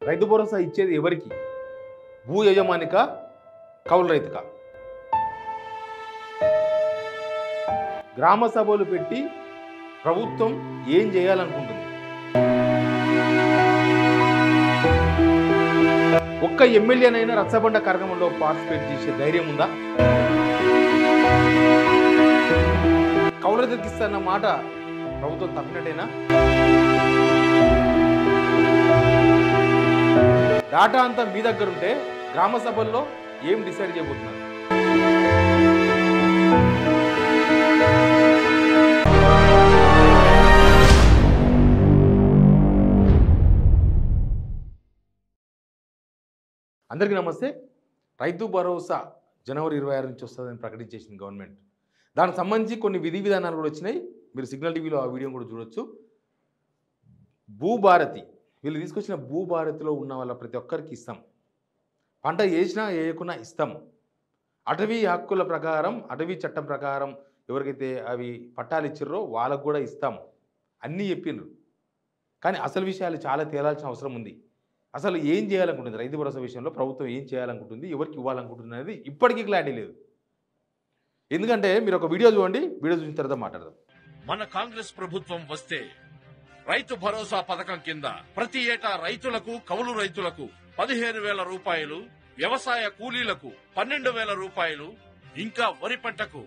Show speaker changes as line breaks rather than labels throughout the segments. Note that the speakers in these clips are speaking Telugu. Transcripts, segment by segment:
రైతు భరోసా ఇచ్చేది ఎవరికి? భూ యజమానిక, కౌలు రైతుక? గ్రామ సభలు పెట్టి ప్రభుత్వం ఏం చేయాలనుకుంటుంది? ఒక్క ఎమ్మెల్యేనైనా రచ్చబండ కార్యక్రమంలో పార్టిసిపేట్ చేసే ధైర్యం ఉందా? కౌలు రైతులకు ఇస్తున్న మాట ప్రభుత్వం తప్పినట్టేనా? డాటా అంతా మీ దగ్గర ఉంటే గ్రామ సభల్లో ఏం డిసైడ్ చేయబోతున్నారు? అందరికీ నమస్తే. రైతు భరోసా జనవరి 26 నుంచి వస్తుందని ప్రకటించేసింది గవర్నమెంట్. దానికి సంబంధించి కొన్ని విధి విధానాలు కూడా వచ్చినాయి. మీరు సిగ్నల్ టీవీలో ఆ వీడియో కూడా చూడొచ్చు. భూభారతి, వీళ్ళు తీసుకొచ్చిన భూభారతిలో ఉన్న వాళ్ళ ప్రతి ఒక్కరికి ఇస్తాం. పంట వేసినా వేయకున్నా ఇస్తాం. అటవీ హక్కుల ప్రకారం, అటవీ చట్టం ప్రకారం ఎవరికైతే అవి పట్టాలు ఇచ్చిర్రో వాళ్ళకు కూడా ఇస్తాం అన్నీ చెప్పిండ్రు. కానీ అసలు విషయాలు చాలా తేలాల్సిన అవసరం ఉంది. అసలు ఏం చేయాలనుకుంటుంది రైతు భరోసా విషయంలో, ప్రభుత్వం ఏం చేయాలనుకుంటుంది, ఎవరికి ఇవ్వాలనుకుంటుంది అనేది ఇప్పటికీ క్లారిటీ లేదు. ఎందుకంటే మీరు ఒక వీడియో చూడండి, వీడియో చూసిన తర్వాత మాట్లాడదాం.
మన కాంగ్రెస్ ప్రభుత్వం వస్తే రైతు భరోసా పథకం కింద ప్రతి ఏటా రైతులకు, కౌలు రైతులకు 15,000 రూపాయలు, వ్యవసాయ కూలీలకు 12,000 రూపాయలు, ఇంకా వరి పంటకు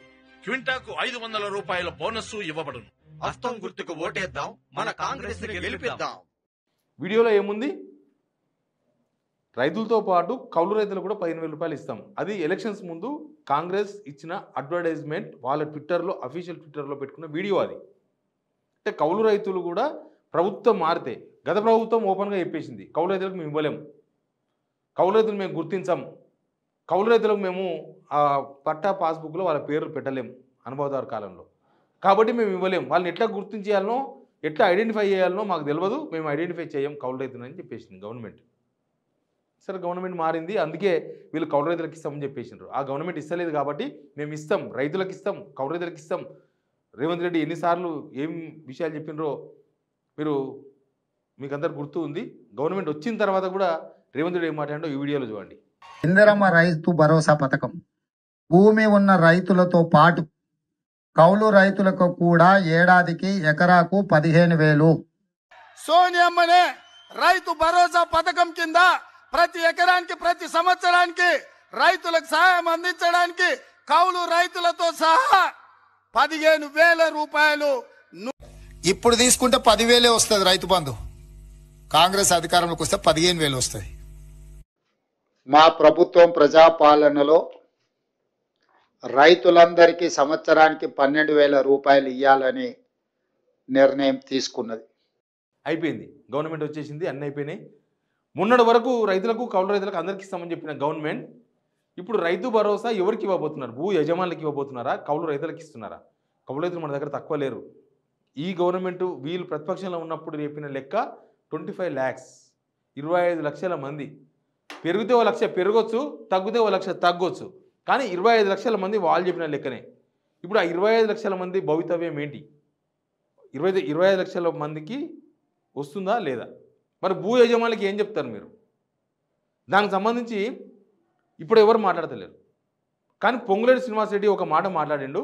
క్వింటాకు 500 రూపాయల బోనస్ ఇవ్వబడును.
హస్తం గుర్తుకు ఓటేద్దాం, మన కాంగ్రెస్ ని గెలిపిద్దాం.
వీడియోలో ఏముంది? రైతులతో పాటు కౌలు రైతులకు కూడా 15,000 రూపాయలు ఇస్తాం. అది ఎలక్షన్స్ ముందు కాంగ్రెస్ ఇచ్చిన అడ్వర్టైజ్మెంట్, వాళ్ళ ట్విట్టర్లో, అఫీషియల్ ట్విట్టర్లో పెట్టుకున్న వీడియో అది. అంటే కౌలు రైతులు కూడా ప్రభుత్వం మారితే, గత ప్రభుత్వం ఓపెన్గా చెప్పేసింది కౌలు రైతులకు మేము ఇవ్వలేము, కౌలు రైతులు మేము గుర్తించాం, కౌలు రైతులకు మేము పట్టా పాస్బుక్లో వాళ్ళ పేర్లు పెట్టలేము అనుభవదారు కాలంలో, కాబట్టి మేము ఇవ్వలేము, వాళ్ళని ఎట్లా గుర్తించేయాలనో, ఎట్లా ఐడెంటిఫై చేయాలనో మాకు తెలియదు, మేము ఐడెంటిఫై చేయం కౌలు రైతులని చెప్పేసింది గవర్నమెంట్. సరే, గవర్నమెంట్ మారింది, అందుకే వీళ్ళు కౌలు రైతులకు ఇస్తామని చెప్పేసినారు. ఆ గవర్నమెంట్ ఇస్తలేదు కాబట్టి మేము ఇస్తాం, రైతులకు ఇస్తాం, కౌలు రైతులకు ఇస్తాం. రేవంత్ రెడ్డి ఎన్నిసార్లు ఏం విషయాలు చెప్పినరో మీకు అందరు గుర్తు ఉంది. గవర్నమెంట్ వచ్చిన తర్వాత కూడా రేవంత్ రెడ్డి ఏం మాట్లాడో ఈ వీడియోలో చూడండి.
ఇందిరమ్మ రైతు భరోసా పథకం భూమి ఉన్న రైతులతో పాటు కౌలు రైతులకు కూడా ఏడాదికి ఎకరాకు 15,000.
సోనియమ్మనే రైతు భరోసా పథకం కింద ప్రతి ఎకరానికి, ప్రతి సంవత్సరానికి రైతులకు సహాయం అందించడానికి కౌలు రైతులతో సహా 15,000 రూపాయలు.
ఇప్పుడు తీసుకుంటే 10,000 వస్తుంది రైతు బంధు. కాంగ్రెస్ అధికారంలోకి వస్తే 15,000 వస్తుంది. మా ప్రభుత్వం ప్రజాపాలనలో రైతులందరికీ సంవత్సరానికి 12,000 రూపాయలు ఇవ్వాలని నిర్ణయం తీసుకున్నది.
అయిపోయింది, గవర్నమెంట్ వచ్చేసింది, అన్నీ అయిపోయినాయి. మొన్నటి వరకు రైతులకు, కౌలు రైతులకు అందరికీ ఇస్తామని చెప్పిన గవర్నమెంట్ ఇప్పుడు రైతు భరోసా ఎవరికి ఇవ్వబోతున్నారు? భూ యజమానులకి ఇవ్వబోతున్నారా, కౌలు రైతులకు ఇస్తున్నారా? కౌలు రైతులు మన దగ్గర తక్కువ లేరు. ఈ గవర్నమెంట్ వీళ్ళు ప్రతిపక్షంలో ఉన్నప్పుడు చెప్పిన లెక్క 25 lakhs, 25 లక్షల మంది. పెరిగితే 1 లక్ష పెరగొచ్చు, తగ్గితే 1 లక్ష తగ్గొచ్చు, కానీ 25 లక్షల మంది వాళ్ళు చెప్పిన లెక్కనే. ఇప్పుడు ఆ 25 లక్షల మంది భవితవ్యం ఏంటి? 25 లక్షల మందికి వస్తుందా లేదా? మరి భూ యజమానులకి ఏం చెప్తారు మీరు? దానికి సంబంధించి ఇప్పుడు ఎవరు మాట్లాడతలేరు. కానీ పొంగులేటి శ్రీనివాసరెడ్డి ఒక మాట మాట్లాడిండు.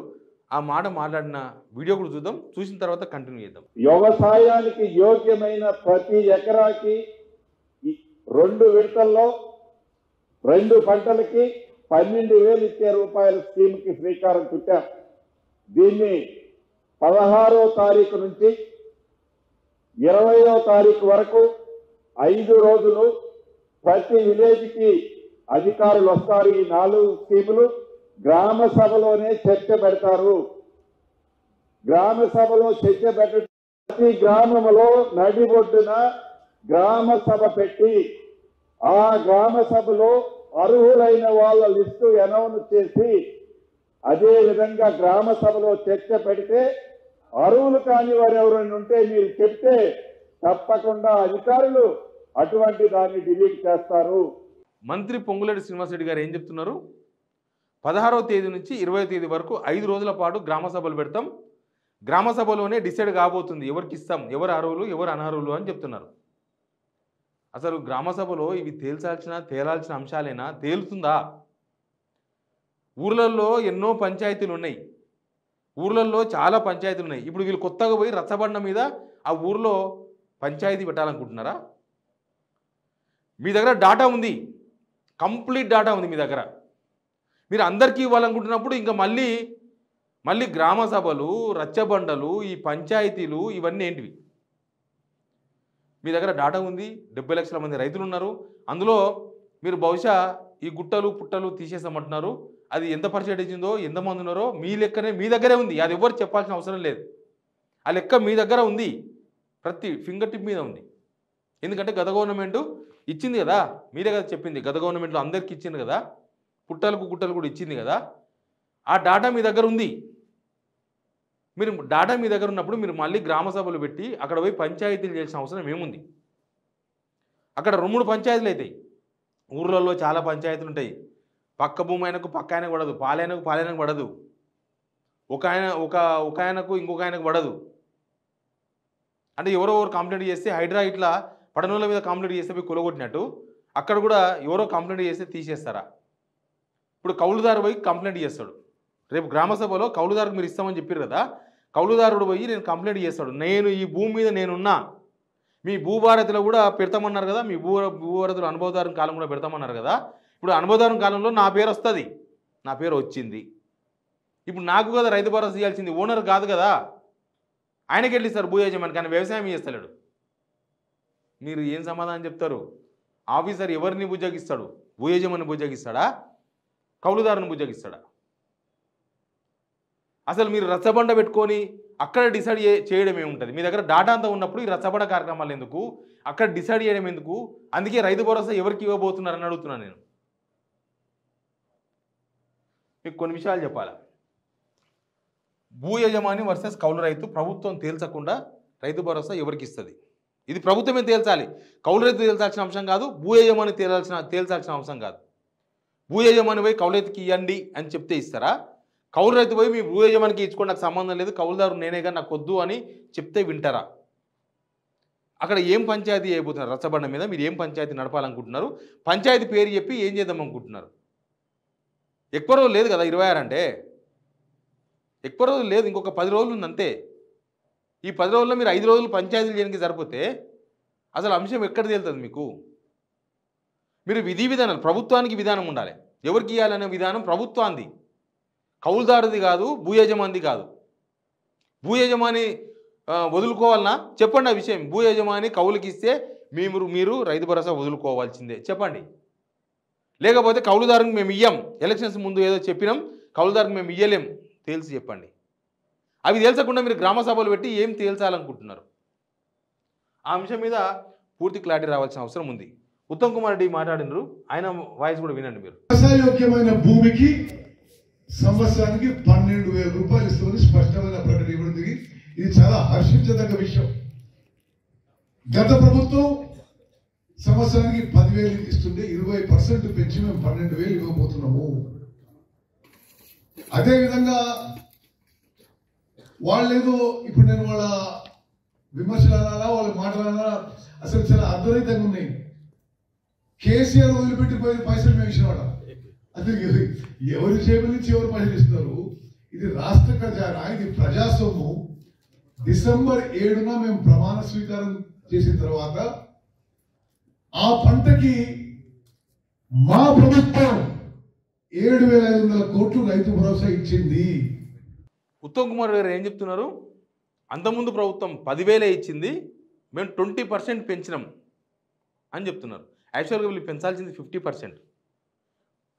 ఆ మాట మాట్లాడిన వీడియో కూడా చూద్దాం, చూసిన తర్వాత కంటిన్యూ చేద్దాం.
వ్యవసాయానికి యోగ్యమైన ప్రతి ఎకరాకి 2 విడతల్లో 2 పంటలకి 12,000 ఇచ్చే రూపాయల స్కీమ్కి శ్రీకారం చుట్టాం. దీన్ని 16వ తారీఖు నుంచి 20వ తారీఖు వరకు 5 రోజులు ప్రతి విలేజ్కి అధికారులు వస్తారు. ఈ 4 స్కీములు గ్రామ సభలోనే చర్చ పెడతారు. గ్రామ సభలో చర్చ పెట్ట ప్రతి గ్రామంలో నడి ఒడ్డున గ్రామ సభ పెట్టి ఆ గ్రామ సభలో అర్హులైన వాళ్ళ లిస్టు అనౌన్స్ చేసి, అదే విధంగా గ్రామ సభలో చర్చ పెడితే అర్హులు కాని వారు ఎవరైనా ఉంటే మీరు చెప్తే తప్పకుండా అధికారులు అటువంటి దాన్ని డిలీట్ చేస్తారు.
మంత్రి పొంగులేటి శ్రీనివాసరెడ్డి గారు ఏం చెప్తున్నారు? 16వ తేదీ నుంచి 20వ తేదీ వరకు 5 రోజుల పాటు గ్రామ సభలు పెడతాం. గ్రామ సభలోనే డిసైడ్ కాబోతుంది ఎవరికి ఇస్తాం, ఎవరు అర్హులు ఎవరు అనర్హులు అని చెప్తున్నారు. అసలు గ్రామ సభలో ఇవి తేలాల్సిన అంశాలేనా? తేలుతుందా? ఊర్లలో ఎన్నో పంచాయతీలు ఉన్నాయి, ఊర్లలో చాలా పంచాయతీలు ఉన్నాయి. ఇప్పుడు వీళ్ళు కొత్తగా పోయి రచ్చబండ మీద ఆ ఊర్లో పంచాయతీ పెట్టాలనుకుంటున్నారా? మీ దగ్గర డాటా ఉంది, కంప్లీట్ డాటా ఉంది మీ దగ్గర. మీరు అందరికీ ఇవ్వాలనుకుంటున్నప్పుడు ఇంకా మళ్ళీ గ్రామ సభలు, రచ్చబండలు, ఈ పంచాయతీలు ఇవన్నీ ఏంటివి? మీ దగ్గర డాటా ఉంది, 70 లక్షల మంది రైతులు ఉన్నారు. అందులో మీరు బహుశా ఈ గుట్టలు పుట్టలు తీసేసామంటున్నారు. అది ఎంత పర్సెంటేజ్ ఉందో, ఎంతమంది ఉన్నారో మీ లెక్కనే మీ దగ్గరే ఉంది. అది ఎవరు చెప్పాల్సిన అవసరం లేదు. ఆ లెక్క మీ దగ్గర ఉంది, ప్రతి ఫింగర్ టిప్ మీద ఉంది. ఎందుకంటే గత గవర్నమెంట్ ఇచ్చింది కదా, మీరే కదా చెప్పింది. గత గవర్నమెంట్లో అందరికీ ఇచ్చింది కదా, పుట్టలకు గుట్టలు కూడా ఇచ్చింది కదా. ఆ డాటా మీ దగ్గర ఉంది. మీరు డాటా మీ దగ్గర ఉన్నప్పుడు మీరు మళ్ళీ గ్రామ సభలు పెట్టి అక్కడ పోయి పంచాయతీలు చేయాల్సిన అవసరం ఏముంది? అక్కడ 2-3 పంచాయతీలు అవుతాయి. ఊర్లలో చాలా పంచాయతీలు ఉంటాయి. పక్క భూమి ఆయనకు పక్క ఆయనకు పడదు, పాలైనకు పడదు, ఒక ఆయనకు ఇంకొక ఆయనకు పడదు. అంటే ఎవరో కంప్లైంట్ చేస్తే హైడ్రా ఇట్లా పడనోళ్ళ మీద కంప్లైంట్ చేస్తే పోయి కులగొట్టినట్టు అక్కడ కూడా ఎవరో కంప్లైంట్ చేస్తే తీసేస్తారా? ఇప్పుడు కౌలుదారు పోయి కంప్లైంట్ చేస్తాడు. రేపు గ్రామ సభలో కౌలుదారుకు మీరు ఇస్తామని చెప్పారు కదా, కౌలుదారుడు పోయి నేను కంప్లైంట్ చేస్తాడు. నేను ఈ భూమి మీద నేనున్నా, మీ భూభారతిలో కూడా పెడతామన్నారు కదా, మీ భూభారతులు అనుభవదారు కాలం కూడా పెడతామన్నారు కదా. ఇప్పుడు అనుభవదారు కాలంలో నా పేరు వస్తుంది, నా పేరు వచ్చింది. ఇప్పుడు నాకు కదా రైతు భరోసా ఇవ్వాల్సింది, ఓనర్ కాదు కదా. ఆయనకి వెళ్ళి ఇస్తారు భూ యజమాని, కానీ వ్యవసాయం చేస్తలేడు. మీరు ఏం సమాధానం చెప్తారు? ఆఫీసర్ ఎవరిని బుజ్జగిస్తాడు? భూ యజమాని బుజ్జగిస్తాడా, కౌలుదారుని బుజ్జగిస్తాడా? అసలు మీరు రచ్చబండ పెట్టుకొని అక్కడ డిసైడ్ చేయడం ఏముంటుంది? మీ దగ్గర డాటా అంతా ఉన్నప్పుడు ఈ రచ్చబండ కార్యక్రమాలు ఎందుకు, అక్కడ డిసైడ్ చేయడం ఎందుకు? అందుకే రైతు భరోసా ఎవరికి ఇవ్వబోతున్నారని అడుగుతున్నాను నేను. మీకు కొన్ని విషయాలు చెప్పాలి. భూ యజమాని వర్సెస్ కౌలు రైతు, ప్రభుత్వం తేల్చకుండా రైతు భరోసా ఎవరికి ఇస్తుంది? ఇది ప్రభుత్వమే తేల్చాలి. కౌలు రైతు తేల్చాల్సిన అంశం కాదు, భూ యజమాని తేల్చాల్సిన అంశం కాదు. భూ యజమాని పోయి కౌలు రైతుకి ఇవ్వండి అని చెప్తే ఇస్తారా? కౌలు రైతు పోయి మీ భూ యజమానికి ఇచ్చుకోండి, నాకు సంబంధం లేదు, కౌలుదారు నేనే కానీ నాకు వద్దు అని చెప్తే వింటారా? అక్కడ ఏం పంచాయతీ అయిపోతున్నారు? రచ్చబండ మీద మీరు ఏం పంచాయతీ నడపాలనుకుంటున్నారు? పంచాయతీ పేరు చెప్పి ఏం చేద్దాం అనుకుంటున్నారు? ఎక్కువ రోజులు లేదు కదా 26 అంటే, ఎక్కువ రోజులు లేదు, ఇంకొక 10 రోజులు ఉంది అంతే. ఈ 10 రోజుల్లో మీరు 5 రోజులు పంచాయతీలు చేయడానికి సరిపోతే అసలు అంశం ఎక్కడ తేలుతుంది మీకు? మీరు విధానాలు, ప్రభుత్వానికి విధానం ఉండాలి. ఎవరికి ఇవ్వాలనే విధానం ప్రభుత్వానికి, కౌలుదారుది కాదు, భూ యజమానిది కాదు. భూ యజమాని వదులుకోవాలన్నా చెప్పండి ఆ విషయం. భూ యజమాని కౌలుకి ఇస్తే మీరు రైతు భరోసా వదులుకోవాల్సిందే చెప్పండి. లేకపోతే కౌలుదారునికి మేము ఇయ్యం, ఎలక్షన్స్ ముందు ఏదో చెప్పినాం, కౌలుదారునికి మేము ఇయ్యలేం తేల్చి చెప్పండి. అవి తేల్చకుండా మీరు గ్రామ సభలు పెట్టి ఏం తేల్చాలనుకుంటున్నారు? ఆ అంశం మీద పూర్తి క్లారిటీ రావాల్సిన అవసరం ఉంది. ఉత్తమ్ కుమార్ రెడ్డి మాట్లాడినారు, ఆయన వాయిస్ కూడా వినండి మీరు.
వ్యవసాయోగ్యమైన భూమికి సంవత్సరానికి 12,000 రూపాయలు ఇస్తామని స్పష్టమైన ప్రకటన ఇవ్వడం జరిగింది. ఇది చాలా హర్షించదగ్గ విషయం. గత ప్రభుత్వం సంవత్సరానికి 10,000 ఇస్తుంటే 20% పెంచి మేము 12,000 ఇవ్వబోతున్నాము. అదేవిధంగా వాళ్ళేదో ఇప్పుడు నేను వాళ్ళ విమర్శలు అనాలా, వాళ్ళ మాటలు అనాలా, అసలు చాలా అర్థరహితంగా ఉన్నాయి. కేసీఆర్ వదిలిపెట్టిపోయిన పైసలు మేము ఇచ్చినవాడ, అది ఎవరి జేబుల నుంచి ఎవరు పైసలు ఇస్తున్నారు? ఇది రాష్ట్ర ఖజానా, ఇది ప్రజాస్వామ్యం. డిసెంబర్ 7న మేము ప్రమాణ స్వీకారం చేసిన తర్వాత ఆ పంటకి మా ప్రభుత్వం 7,500 కోట్లు రైతు భరోసా ఇచ్చింది.
ఉత్తమ్ కుమార్ గారు ఏం చెప్తున్నారు? అంతకుముందు ప్రభుత్వం 10,000 ఇచ్చింది, మేము 20% పెంచినాం అని చెప్తున్నారు. యాక్చువల్గా వీళ్ళు పెంచాల్సింది 50%.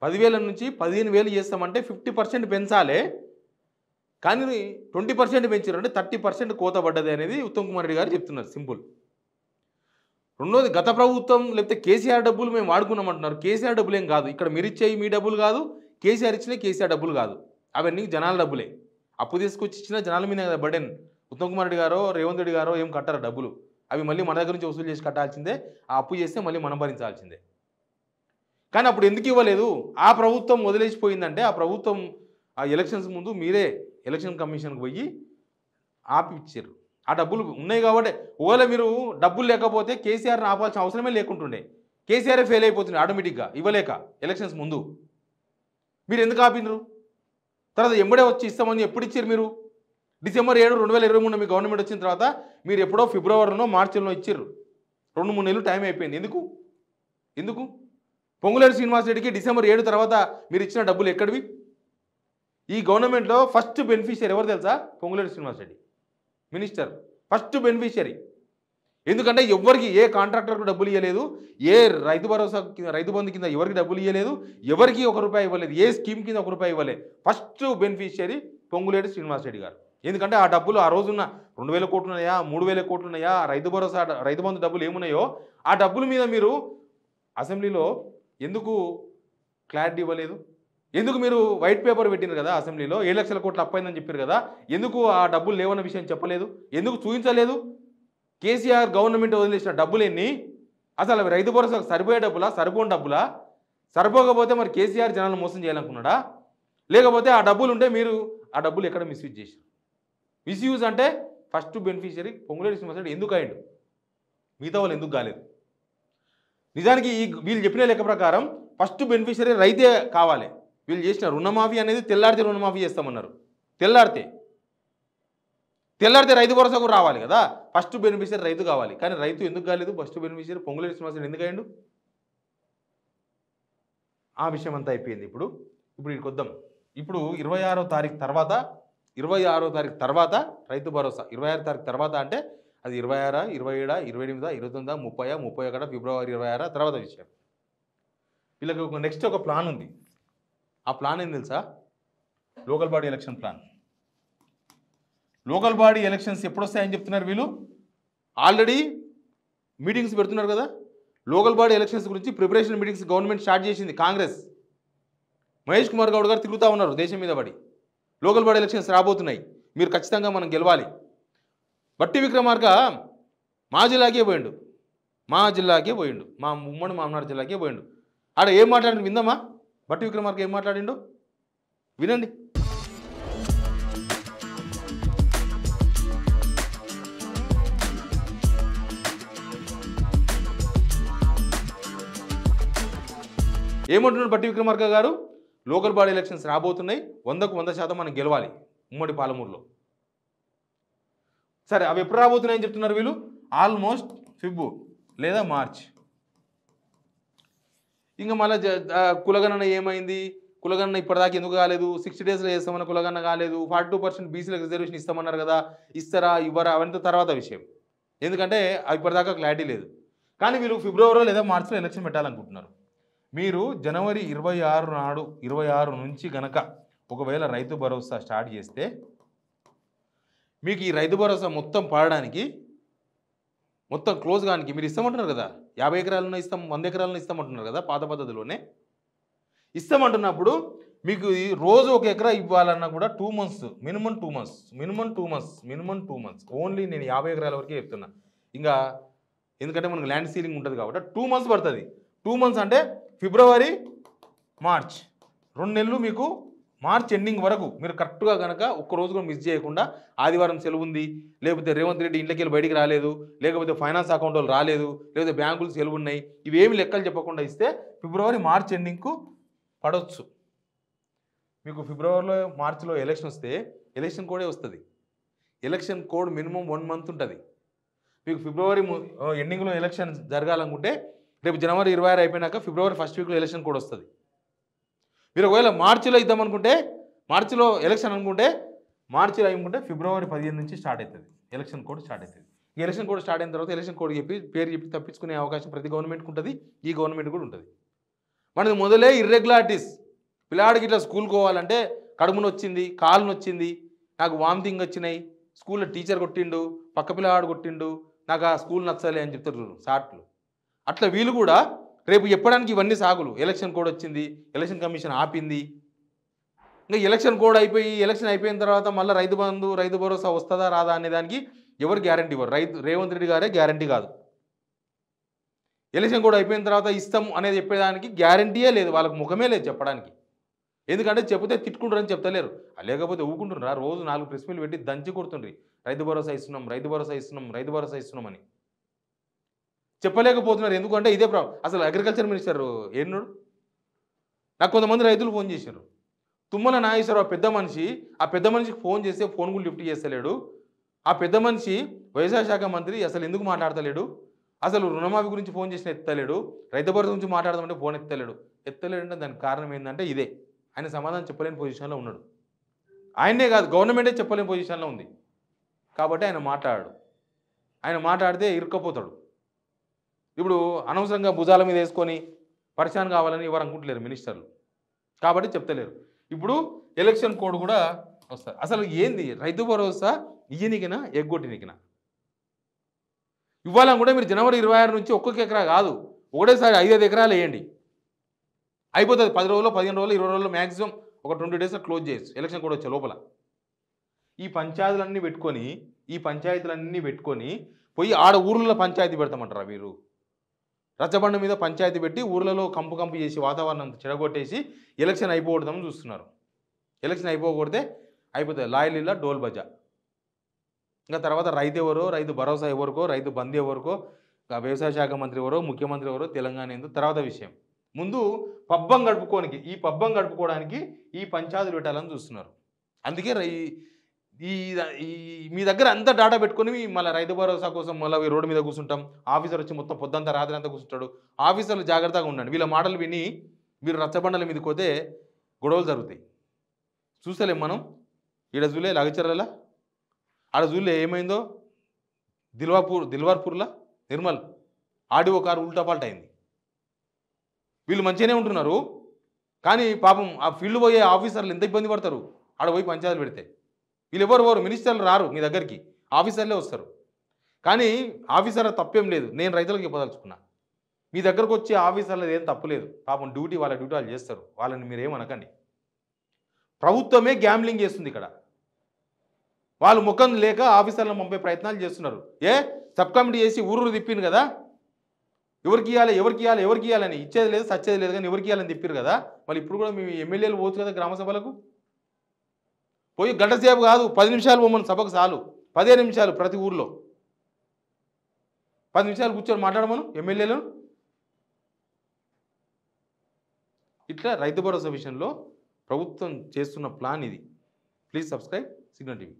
10,000 నుంచి 15,000 చేస్తామంటే 50% పెంచాలి, కానీ 20% పెంచారు అంటే 30% కోత పడ్డది అనేది ఉత్తమ్ కుమార్ రెడ్డి గారు చెప్తున్నారు. సింపుల్. రెండోది, గత ప్రభుత్వం లేకపోతే కేసీఆర్ డబ్బులు మేము వాడుకున్నామంటున్నారు. కేసీఆర్ డబ్బులు ఏం కాదు, ఇక్కడ మీరు ఇచ్చేవి మీ డబ్బులు కాదు, కేసీఆర్ ఇచ్చినాయి కేసీఆర్ డబ్బులు కాదు, అవన్నీ జనాల డబ్బులే. అప్పు తీసుకొచ్చి ఇచ్చిన జనాల మీద కదా బర్డెన్. ఉత్తమ్ కుమార్ రెడ్డి గారో రేవంత్ రెడ్డి గారో ఏం కట్టారు డబ్బులు, అవి మళ్ళీ మన దగ్గర నుంచి వసూలు చేసి కట్టాల్సిందే. ఆ అప్పు చేస్తే మళ్ళీ మనం భరించాల్సిందే. కానీ అప్పుడు ఎందుకు ఇవ్వలేదు? ఆ ప్రభుత్వం వదిలేసిపోయిందంటే ఆ ప్రభుత్వం ఆ ఎలక్షన్స్ ముందు మీరే ఎలక్షన్ కమిషన్కి పోయి ఆపి ఇచ్చారు. ఆ డబ్బులు ఉన్నాయి కాబట్టి ఒకవేళ మీరు డబ్బులు లేకపోతే కేసీఆర్ని ఆపాల్సిన అవసరమే లేకుంటుండే. కేసీఆర్ ఫెయిల్ అయిపోతుంది ఆటోమేటిక్గా ఇవ్వలేక ఎలక్షన్స్ ముందు. మీరు ఎందుకు ఆపినరు? తర్వాత ఎంబడే వచ్చి ఇస్తామని ఎప్పుడు ఇచ్చారు మీరు? డిసెంబర్ 7, 2023 మీ గవర్నమెంట్ వచ్చిన తర్వాత మీరు ఎప్పుడో ఫిబ్రవరిలో మార్చిలో ఇచ్చారు. 2-3 నెలలు టైం అయిపోయింది. ఎందుకు పొంగులేటి శ్రీనివాసరెడ్డికి డిసెంబర్ 7 తర్వాత మీరు ఇచ్చిన డబ్బులు ఎక్కడివి? ఈ గవర్నమెంట్లో ఫస్ట్ బెనిఫిషియరీ ఎవరు తెలుసా? Ponguleti Srinivasa Reddy minister first beneficiary. ఎందుకంటే ఎవరికి ఏ కాంట్రాక్టర్కు డబ్బులు ఇవ్వలేదు, ఏ రైతు భరోసా రైతు బంధు కింద ఎవరికి డబ్బులు ఇవ్వలేదు, ఎవరికి ₹1 ఇవ్వలేదు, ఏ స్కీమ్ కింద ₹1 ఇవ్వలేదు. ఫస్ట్ బెనిఫిషియరీ పొంగులేటి శ్రీనివాసరెడ్డి గారు. ఎందుకంటే ఆ డబ్బులు ఆ రోజున్న 2000 కోట్లు ఉన్నాయా, 3000 కోట్లు ఉన్నాయా, రైతు భరోసా రైతు బంధు డబ్బులు ఏమున్నాయో ఆ డబ్బుల మీద మీరు అసెంబ్లీలో ఎందుకు క్లారిటీ ఇవ్వలేదు? ఎందుకు మీరు వైట్ పేపర్ పెట్టినారు కదా అసెంబ్లీలో 7 లక్షల కోట్లు అప్పైందని చెప్పారు కదా, ఎందుకు ఆ డబ్బులు లేవన్న విషయం చెప్పలేదు? ఎందుకు చూపించలేదు? కేసీఆర్ గవర్నమెంట్ వదిలేసిన డబ్బులు ఎన్ని? అసలు అవి రైతు భరోసాకు సరిపోయే డబ్బులా, సరిపోని డబ్బులా? సరిపోకపోతే మరి కేసీఆర్ జనాలను మోసం చేయాలనుకున్నాడా? లేకపోతే ఆ డబ్బులు ఉంటే మీరు ఆ డబ్బులు ఎక్కడ మిస్యూజ్ చేశారు? మిస్యూజ్ అంటే ఫస్ట్ బెనిఫిషియరీ పొంగులేటి శ్రీనివాసరెడ్డి ఎందుకు అయ్యాడు, మిగతా వాళ్ళు ఎందుకు కాలేదు? నిజానికి వీళ్ళు చెప్పిన లెక్క ప్రకారం ఫస్ట్ బెనిఫిషియరీ రైతే కావాలి. వీళ్ళు చేసిన రుణమాఫీ అనేది తెల్లారితే రుణమాఫీ చేస్తామన్నారు. తెల్లారితే రైతు భరోసా కూడా రావాలి కదా. ఫస్ట్ బెనిఫిషియరీ రైతు కావాలి. కానీ రైతు ఎందుకు కాలేదు? ఫస్ట్ బెనిఫిషియరీ పొంగులేటి శ్రీనివాసరెడ్డి ఎందుకు అయ్యాడు? ఆ విషయం అంతా అయిపోయింది. ఇప్పుడు ఇక్కడికి వద్దాం. ఇప్పుడు 26వ తారీఖు తర్వాత రైతు భరోసా 26 తారీఖు తర్వాత అంటే అది 26, 27, 28, 29, 30, 31 ఫిబ్రవరి 26 తర్వాత విషయం. వీళ్ళకి నెక్స్ట్ ఒక ప్లాన్ ఉంది. ఆ ప్లాన్ ఏం తెలుసా? Local body election plan. Local body elections ఎప్పుడు వస్తాయని చెప్తున్నారు వీళ్ళు. ఆల్రెడీ మీటింగ్స్ పెడుతున్నారు కదా. లోకల్ బాడీ ఎలక్షన్స్ గురించి ప్రిపరేషన్ మీటింగ్స్ గవర్నమెంట్ స్టార్ట్ చేసింది. కాంగ్రెస్ మహేష్ కుమార్ గౌడ్ గారు తిరుగుతూ ఉన్నారు దేశం మీద పడి. లోకల్ బాడీ ఎలక్షన్స్ రాబోతున్నాయి, మీరు ఖచ్చితంగా మనం గెలవాలి. బట్టి విక్రమార్క మా జిల్లాకే పోయిండు, మా ఉమ్మడి మామనాడు జిల్లాకే పోయిండు. ఆడ ఏం మాట్లాడిండు విందామా? బట్టి విక్రమార్క ఏం మాట్లాడిండు వినండి. ఏమంటున్నాడు బట్టి విక్రమార్క గారు? లోకల్ బాడీ ఎలక్షన్స్ రాబోతున్నాయి, 100కు 100% మనం గెలవాలి ఉమ్మడి పాలమూరులో. సరే అవి ఎప్పుడు రాబోతున్నాయని చెప్తున్నారు వీళ్ళు? ఆల్మోస్ట్ ఫిబ్రవరి లేదా మార్చ్. ఇంకా మళ్ళీ కులగణన ఏమైంది? కులగణన ఇప్పటిదాకా ఎందుకు కాలేదు? 60 డేస్లో చేస్తామన్న కులగణన కాలేదు. 42% బీసీలకు రిజర్వేషన్ ఇస్తామన్నారు కదా, ఇస్తారా ఇవ్వరా అవంతా తర్వాత విషయం. ఎందుకంటే ఇప్పటిదాకా క్లారిటీ లేదు. కానీ వీళ్ళు ఫిబ్రవరిలో లేదా మార్చిలో ఎలక్షన్ పెట్టాలనుకుంటున్నారు. మీరు జనవరి 26 నుంచి గనక ఒకవేళ రైతు భరోసా స్టార్ట్ చేస్తే మీకు ఈ రైతు భరోసా మొత్తం పడడానికి మొత్తం క్లోజ్ కానికి మీరు ఇస్తామంటున్నారు కదా. 50 ఎకరాలను ఇస్తాం, 100 ఎకరాలను ఇస్తామంటున్నారు కదా పాత పద్ధతిలోనే. ఇస్తామంటున్నప్పుడు మీకు రోజు 1 ఎకరా ఇవ్వాలన్నా కూడా 2 months మినిమం 2 months ఓన్లీ. నేను 50 ఎకరాల వరకే చెప్తున్నా. ఇంకా ఎందుకంటే మనకు ల్యాండ్ సీలింగ్ ఉంటుంది కాబట్టి 2 months పడుతుంది. 2 months అంటే ఫిబ్రవరి, మార్చ్ 2 నెలలు మీకు. మార్చ్ ఎండింగ్ వరకు మీరు కరెక్ట్గా కనుక ఒక్కరోజు కూడా మిస్ చేయకుండా, ఆదివారం సెలవు ఉంది, లేకపోతే రేవంత్ రెడ్డి ఇంట్లోకి వెళ్ళి బయటికి రాలేదు, లేకపోతే ఫైనాన్స్ అకౌంట్ వాళ్ళు రాలేదు, లేకపోతే బ్యాంకులు సెలవు ఉన్నాయి, ఇవేమి లెక్కలు చెప్పకుండా ఇస్తే ఫిబ్రవరి, మార్చ్ ఎండింగ్కు పడవచ్చు. మీకు ఫిబ్రవరిలో, మార్చిలో ఎలక్షన్ వస్తే ఎలక్షన్ కోడే వస్తుంది. ఎలక్షన్ కోడ్ మినిమం 1 month ఉంటుంది. మీకు ఫిబ్రవరి ఎండింగ్లో ఎలక్షన్ జరగాలనుకుంటే రేపు జనవరి 26 అయిపోయినాక ఫిబ్రవరి 1st వీక్లో ఎలక్షన్ కోడ్ వస్తుంది. మీరు ఒకవేళ మార్చిలో ఇద్దామనుకుంటే, మార్చిలో ఎలక్షన్ అనుకుంటే, మార్చిలో అనుకుంటే ఫిబ్రవరి 15 నుంచి స్టార్ట్ అవుతుంది ఎలక్షన్ కోడ్ స్టార్ట్ అవుతుంది. ఈ ఎలక్షన్ కోడ్ స్టార్ట్ అయిన తర్వాత ఎలక్షన్ కోడ్ పేరు చెప్పి తప్పించుకునే అవకాశం ప్రతి గవర్నమెంట్కి ఉంటుంది. ఈ గవర్నమెంట్ కూడా ఉంటుంది. మనది మొదలే ఇర్రెగ్యులారిటీస్. పిల్లాడికి ఇట్లా స్కూల్కి పోవాలంటే కడుపును వచ్చింది, కాలును వచ్చింది, నాకు వామిటింగ్ వచ్చినాయి, స్కూల్లో టీచర్ కొట్టిండు, పక్క పిల్లవాడు కొట్టిండు, నాకు ఆ స్కూల్ నచ్చలే అని చెప్తారు షార్ట్లు. అట్లా వీళ్ళు కూడా రేపు చెప్పడానికి ఇవన్నీ సాగులు. ఎలక్షన్ కోడ్ వచ్చింది, ఎలక్షన్ కమిషన్ ఆపింది. ఇంకా ఎలక్షన్ కోడ్ అయిపోయి ఎలక్షన్ అయిపోయిన తర్వాత మళ్ళీ రైతు బంధు, రైతు భరోసా వస్తుందా రాదా అనే దానికి ఎవరు గ్యారంటీ ఇవ్వరు. రేవంత్ రెడ్డి గారే గ్యారంటీ కాదు. ఎలక్షన్ కోడ్ అయిపోయిన తర్వాత ఇస్తాం అనేది చెప్పేదానికి గ్యారంటీయే లేదు, వాళ్ళకు ముఖమే లేదు చెప్పడానికి. ఎందుకంటే చెప్తే తిట్టుకుంటారని చెప్తలేరు. లేకపోతే ఊకుంటున్నారా? రోజు 4 ప్రెస్ మీట్లు పెట్టి దంచి కొడుతుండ్రి. రైతు భరోసా ఇస్తున్నాం, రైతు భరోసా ఇస్తున్నాం, రైతు భరోసా ఇస్తున్నామని చెప్పలేకపోతున్నారు. ఎందుకంటే ఇదే ప్రాబ్లం. అసలు అగ్రికల్చర్ మినిస్టర్ ఏనుడు నాకు కొంతమంది రైతులు ఫోన్ చేశారు. తుమ్మల నాగేశ్వరరావు పెద్ద మనిషి, ఆ పెద్ద మనిషికి ఫోన్ చేస్తే ఫోన్ కూడా లిఫ్ట్ చేస్తలేడు. ఆ పెద్ద మనిషి వ్యవసాయ శాఖ మంత్రి, అసలు ఎందుకు మాట్లాడతలేడు, అసలు రుణమాఫీ గురించి ఫోన్ చేసిన ఎత్తలేడు, రైతు భరోసా గురించి మాట్లాడదామంటే ఫోన్ ఎత్తలేడు అంటే దానికి కారణం ఏంటంటే ఇదే. ఆయన సమాధానం చెప్పలేని పొజిషన్లో ఉన్నాడు. ఆయనే కాదు, గవర్నమెంటే చెప్పలేని పొజిషన్లో ఉంది. కాబట్టి ఆయన మాట్లాడాడు. ఆయన మాట్లాడితే ఇరుక్కపోతాడు. ఇప్పుడు అనవసరంగా భుజాల మీద వేసుకొని పరిశాన్ కావాలని ఎవరు అనుకుంటలేరు మినిస్టర్లు, కాబట్టి చెప్తలేరు. ఇప్పుడు ఎలక్షన్ కోడ్ కూడా వస్తారు. అసలు ఏంది రైతు భరోసా ఇయ్యనికినా ఎగ్గొట్టినికినా? ఇవ్వాలని కూడా మీరు జనవరి 26 నుంచి ఒక్కొక్క ఎకరా కాదు, ఒకటేసారి 5 ఎకరాలు వేయండి, అయిపోతుంది. 10 రోజులు, 15 రోజులు, 20 రోజులు, మ్యాక్సిమం ఒక 20 డేస్లో క్లోజ్ చేయొచ్చు ఎలక్షన్ కోడ్ వచ్చే లోపల. ఈ పంచాయతీలన్నీ పెట్టుకొని పోయి ఆడ ఊర్లలో పంచాయతీ పెడతామంటారా మీరు? రచ్చబండ మీద పంచాయతీ పెట్టి ఊర్లలో కంపు చేసి వాతావరణం చెడగొట్టేసి ఎలక్షన్ అయిపోకూడదని చూస్తున్నారు. ఎలక్షన్ అయిపోకూడదే అయిపోతుంది లాయలీలా డోల్ బజా. ఇంకా తర్వాత రైతు ఎవరో, రైతు భరోసా ఎవరికో, రైతు బంధు ఎవరికో, వ్యవసాయ శాఖ మంత్రి ఎవరో, ముఖ్యమంత్రి ఎవరో, తెలంగాణ ఏందో తర్వాత విషయం. ముందు పబ్బం గడుపుకోవడానికి ఈ పంచాయతీలు పెట్టాలని చూస్తున్నారు. అందుకే మీ దగ్గర అంతా డాటా పెట్టుకొని మళ్ళీ రైతు భరోసా కోసం మళ్ళీ రోడ్డు మీద కూర్చుంటాం, ఆఫీసర్ వచ్చి మొత్తం పొద్దంతా రాత్రి అంతా కూర్చుంటాడు. ఆఫీసర్లు జాగ్రత్తగా ఉండండి. వీళ్ళ మాటలు విని మీరు రచ్చబండల మీదకి పోతే గొడవలు జరుగుతాయి. చూస్తలేం మనం. ఈడ జూలే లగచర్ల, ఆడ జూలే ఏమైందో దిల్వార్పూర్లా నిర్మల్ ఆడియో కారు ఉల్టాపాల్ట అయింది. వీళ్ళు మంచిగానే ఉంటున్నారు, కానీ పాపం ఆ ఫీల్డ్ పోయే ఆఫీసర్లు ఎంత ఇబ్బంది పడతారు ఆడ పోయి పంచాయతీలు పెడితే. వీళ్ళు ఎవరు మినిస్టర్లు రారు మీ దగ్గరికి, ఆఫీసర్లే వస్తారు. కానీ ఆఫీసర్ తప్పేం లేదు, నేను రైతులకు చెప్పదలుచుకున్నా. మీ దగ్గరకు వచ్చే ఆఫీసర్లు ఏం తప్పులేదు, పాపం వాళ్ళ డ్యూటీ వాళ్ళు చేస్తారు, వాళ్ళని మీరేమనకండి. ప్రభుత్వమే గ్యాంబ్లింగ్ చేస్తుంది ఇక్కడ. వాళ్ళు ముఖం లేక ఆఫీసర్లను పంపే ప్రయత్నాలు చేస్తున్నారు. సబ్ కమిటీ చేసి ఊరూరు తిప్పింది కదా, ఎవరికి ఇవ్వాలని, ఇచ్చేది లేదు సచ్చేది లేదు, కానీ ఎవరికి ఇవ్వాలని తిప్పారు కదా. మళ్ళీ ఇప్పుడు కూడా మీ ఎమ్మెల్యేలు పోవచ్చు కదా గ్రామ సభలకు. పోయి గంట సేపు కాదు, 10 నిమిషాలు పోమని సభకు చాలు, 15 నిమిషాలు ప్రతి ఊర్లో 10 నిమిషాలు కూర్చొని మాట్లాడమను ఎమ్మెల్యేలను. ఇట్లా రైతు భరోసా విషయంలో ప్రభుత్వం చేస్తున్న ప్లాన్ ఇది. Please subscribe signal TV.